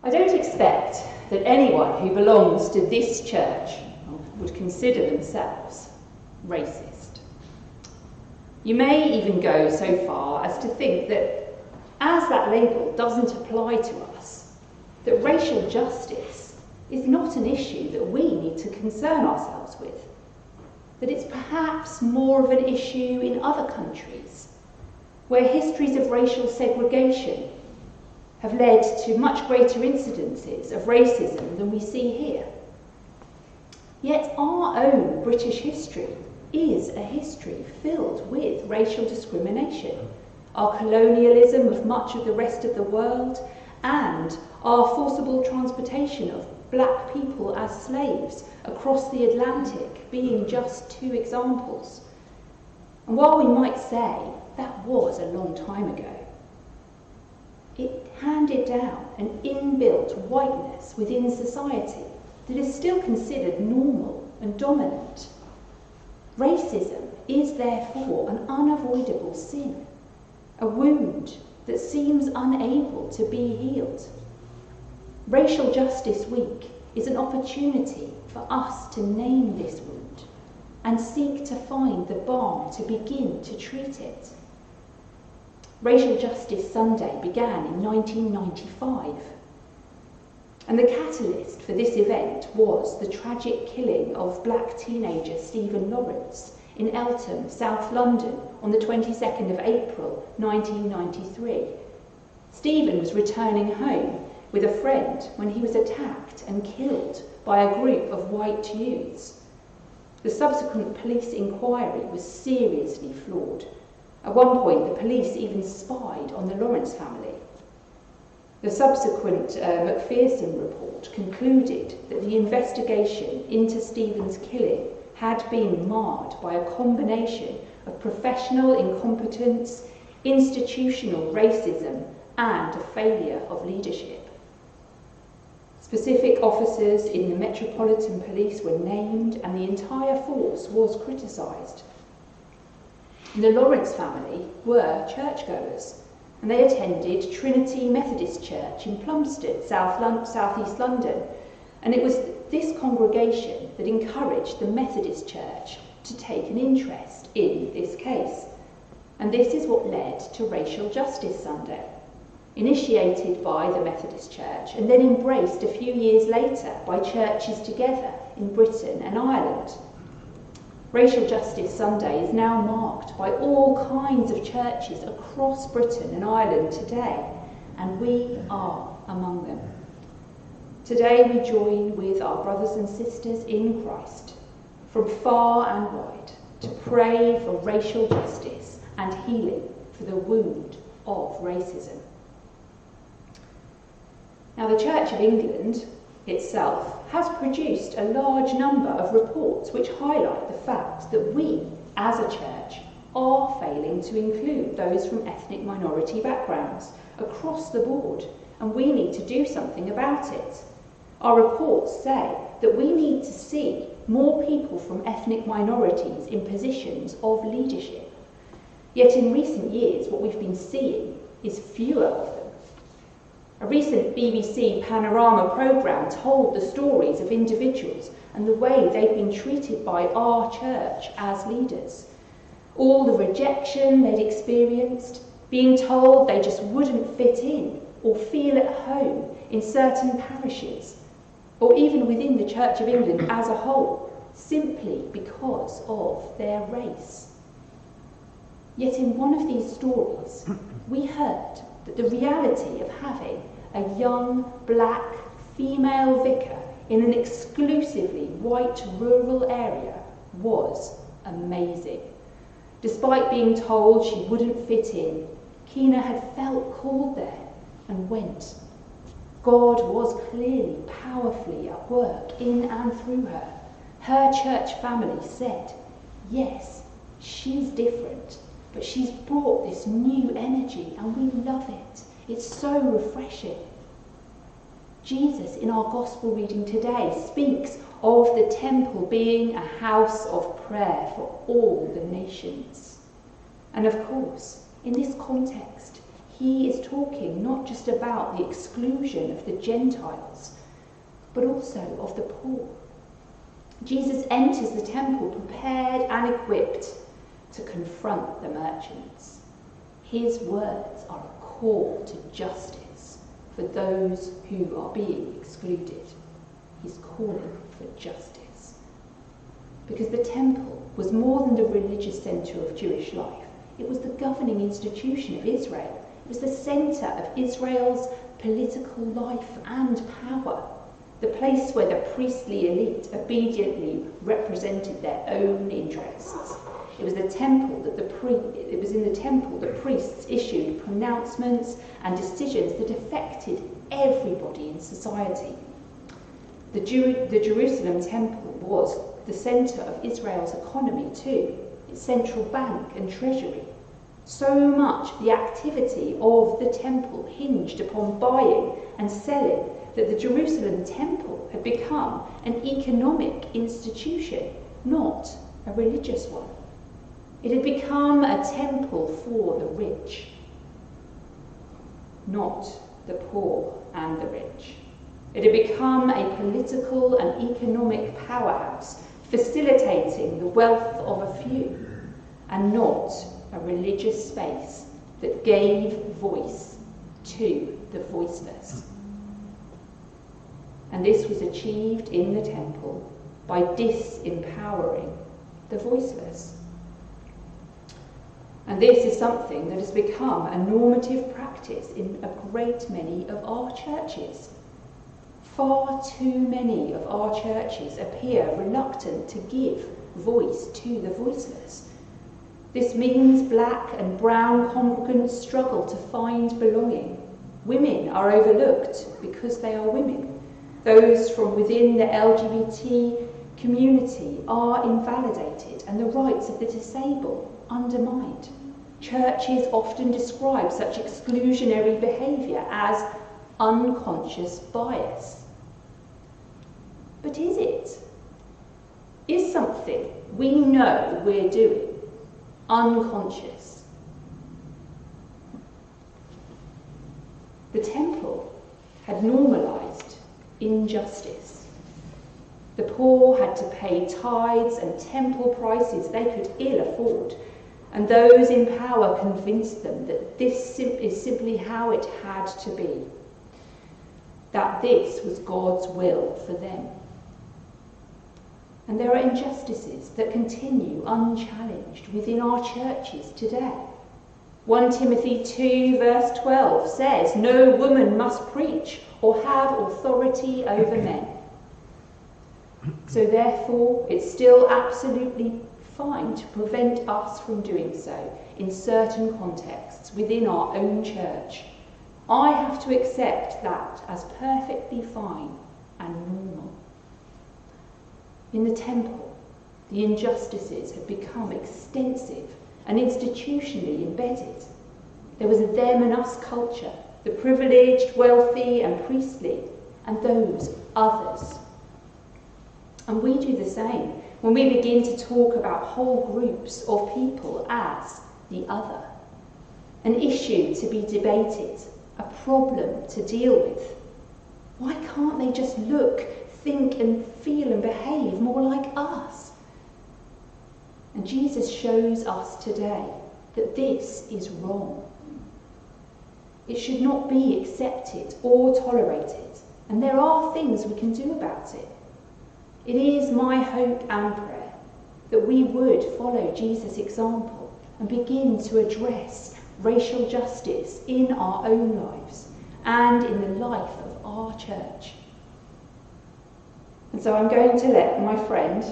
I don't expect that anyone who belongs to this church would consider themselves racist. You may even go so far as to think that, as that label doesn't apply to us, that racial justice is not an issue that we need to concern ourselves with, that it's perhaps more of an issue in other countries, where histories of racial segregation have led to much greater incidences of racism than we see here. Yet our own British history is a history filled with racial discrimination, our colonialism of much of the rest of the world, and our forcible transportation of black people as slaves across the Atlantic being just two examples. And while we might say that was a long time ago, it handed down an inbuilt whiteness within society that is still considered normal and dominant. Racism is therefore an unavoidable sin, a wound that seems unable to be healed. Racial Justice Week is an opportunity for us to name this wound and seek to find the balm to begin to treat it. Racial Justice Sunday began in 1995, and the catalyst for this event was the tragic killing of black teenager Stephen Lawrence in Eltham, South London, on the 22nd of April 1993. Stephen was returning home with a friend when he was attacked and killed by a group of white youths. The subsequent police inquiry was seriously flawed. At one point, the police even spied on the Lawrence family. The subsequent Macpherson report concluded that the investigation into Stephen's killing had been marred by a combination of professional incompetence, institutional racism, and a failure of leadership. Specific officers in the Metropolitan Police were named, and the entire force was criticised. The Lawrence family were churchgoers, and they attended Trinity Methodist Church in Plumstead, South East London, and it was this congregation that encouraged the Methodist Church to take an interest in this case. And this is what led to Racial Justice Sunday, initiated by the Methodist Church and then embraced a few years later by churches together in Britain and Ireland. Racial Justice Sunday is now marked by all kinds of churches across Britain and Ireland today, and we are among them. Today we join with our brothers and sisters in Christ from far and wide to pray for racial justice and healing for the wound of racism. Now, the Church of England itself has produced a large number of reports which highlight the fact that we, as a church, are failing to include those from ethnic minority backgrounds across the board, and we need to do something about it. Our reports say that we need to see more people from ethnic minorities in positions of leadership. Yet in recent years, what we've been seeing is fewer of them. A recent BBC Panorama programme told the stories of individuals and the way they've been treated by our church as leaders. All the rejection they'd experienced, being told they just wouldn't fit in or feel at home in certain parishes, or even within the Church of England as a whole, simply because of their race. Yet in one of these stories, we heard that the reality of having a young, black, female vicar in an exclusively white rural area was amazing. Despite being told she wouldn't fit in, Kina had felt called there and went. God was clearly, powerfully at work in and through her. Her church family said, yes, she's different, but she's brought this new energy and we love it. It's so refreshing. Jesus, in our gospel reading today, speaks of the temple being a house of prayer for all the nations. And of course, in this context, he is talking not just about the exclusion of the Gentiles, but also of the poor. Jesus enters the temple prepared and equipped to confront the merchants. His words are a call to justice for those who are being excluded. He's calling for justice. Because the temple was more than the religious centre of Jewish life. It was the governing institution of Israel. It was the centre of Israel's political life and power. The place where the priestly elite obediently represented their own interests. It was in the temple that priests issued pronouncements and decisions that affected everybody in society. The Jerusalem temple was the centre of Israel's economy too, its central bank and treasury. So much the activity of the temple hinged upon buying and selling that the Jerusalem temple had become an economic institution, not a religious one. It had become a temple for the rich, not the poor and the rich. It had become a political and economic powerhouse, facilitating the wealth of a few, and not a religious space that gave voice to the voiceless. And this was achieved in the temple by disempowering the voiceless. And this is something that has become a normative practice in a great many of our churches. Far too many of our churches appear reluctant to give voice to the voiceless. This means black and brown congregants struggle to find belonging. Women are overlooked because they are women. Those from within the LGBT community are invalidated and the rights of the disabled undermined. Churches often describe such exclusionary behaviour as unconscious bias. But is it? Is something we know we're doing unconscious? The temple had normalised injustice. The poor had to pay tithes and temple prices they could ill afford, and those in power convinced them that this is simply how it had to be, that this was God's will for them. And there are injustices that continue unchallenged within our churches today. 1 Timothy 2 verse 12 says, "No woman must preach or have authority over men." So therefore, it's still absolutely fine to prevent us from doing so in certain contexts within our own church. I have to accept that as perfectly fine and normal. In the temple, the injustices had become extensive and institutionally embedded. There was a them and us culture, the privileged, wealthy and priestly, and those others. And we do the same when we begin to talk about whole groups of people as the other. An issue to be debated, a problem to deal with. Why can't they just look, think and feel and behave more like us? And Jesus shows us today that this is wrong. It should not be accepted or tolerated, and there are things we can do about it. It is my hope and prayer that we would follow Jesus' example and begin to address racial justice in our own lives and in the life of our church. And so I'm going to let my friend,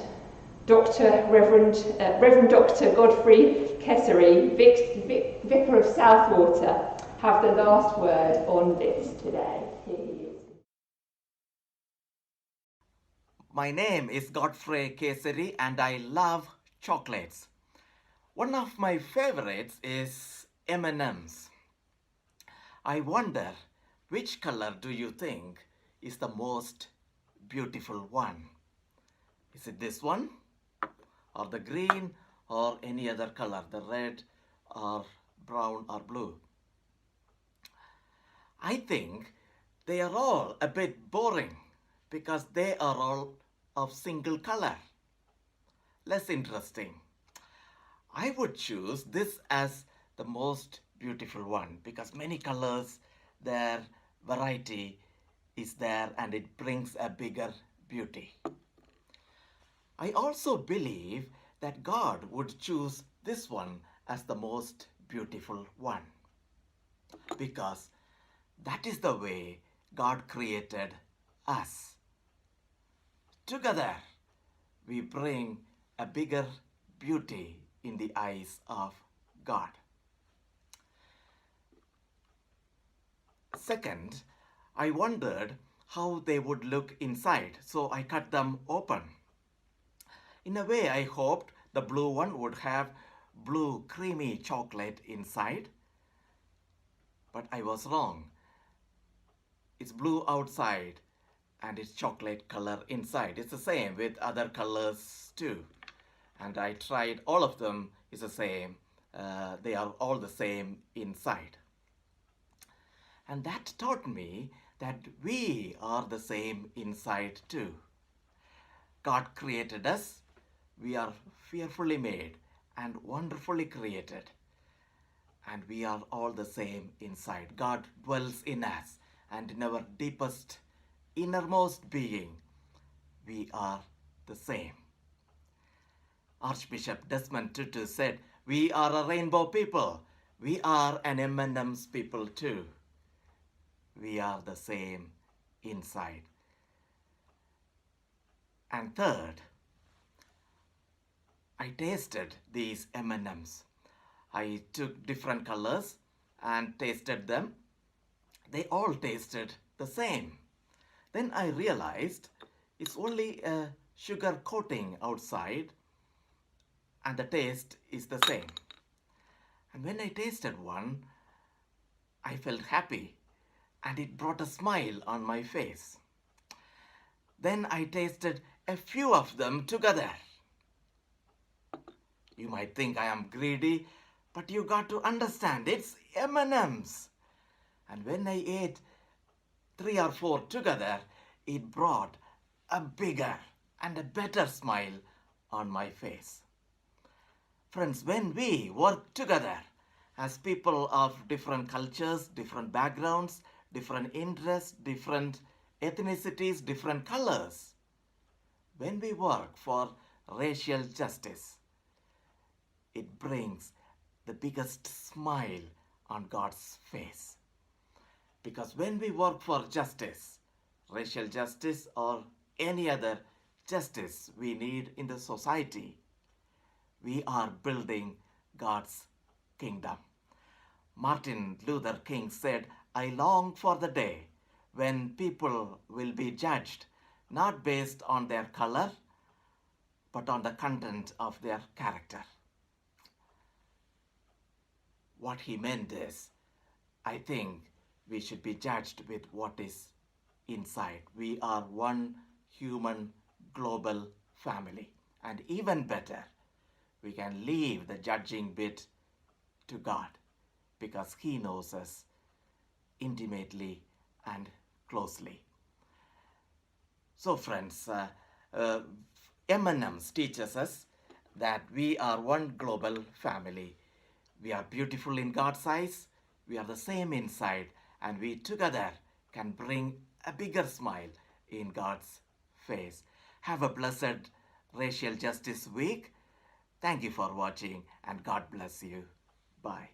Revd Dr Godfrey Kesari, Vicar of Southwater, have the last word on this today. Here he is. My name is Godfrey Kesari and I love chocolates. One of my favorites is M&M's. I wonder, which color do you think is the most beautiful one? Is it this one? Or the green? Or any other color? The red or brown or blue? I think they are all a bit boring because they are all of single color. Less interesting. I would choose this as the most beautiful one because many colors, their variety is there and it brings a bigger beauty. I also believe that God would choose this one as the most beautiful one because that is the way God created us. Together, we bring a bigger beauty in the eyes of God. Second, I wondered how they would look inside, so I cut them open. In a way, I hoped the blue one would have blue creamy chocolate inside, but I was wrong. It's blue outside and it's chocolate color inside. It's the same with other colors too. And I tried all of them is the same. They are all the same inside. And that taught me that we are the same inside too. God created us. We are fearfully made and wonderfully created. And we are all the same inside. God dwells in us, and in our deepest, innermost being, we are the same. Archbishop Desmond Tutu said, "We are a rainbow people. We are an M&M's people too. We are the same inside." And third, I tasted these M&Ms. I took different colors and tasted them. They all tasted the same. Then I realized it's only a sugar coating outside and the taste is the same. And when I tasted one, I felt happy and it brought a smile on my face. Then I tasted a few of them together. You might think I am greedy, but you got to understand, it's M&Ms. And when I ate 3 or 4 together, it brought a bigger and a better smile on my face. Friends, when we work together as people of different cultures, different backgrounds, different interests, different ethnicities, different colors, when we work for racial justice, it brings the biggest smile on God's face. Because when we work for justice, racial justice or any other justice we need in the society, we are building God's kingdom. Martin Luther King said, "I long for the day when people will be judged not based on their color, but on the content of their character." What he meant is, I think we should be judged with what is inside. We are one human global family. And even better, we can leave the judging bit to God because He knows us intimately and closely. So friends, M&Ms teaches us that we are one global family. We are beautiful in God's eyes. We are the same inside, and we together can bring a bigger smile in God's face. Have a blessed Racial Justice Week. Thank you for watching, and God bless you. Bye.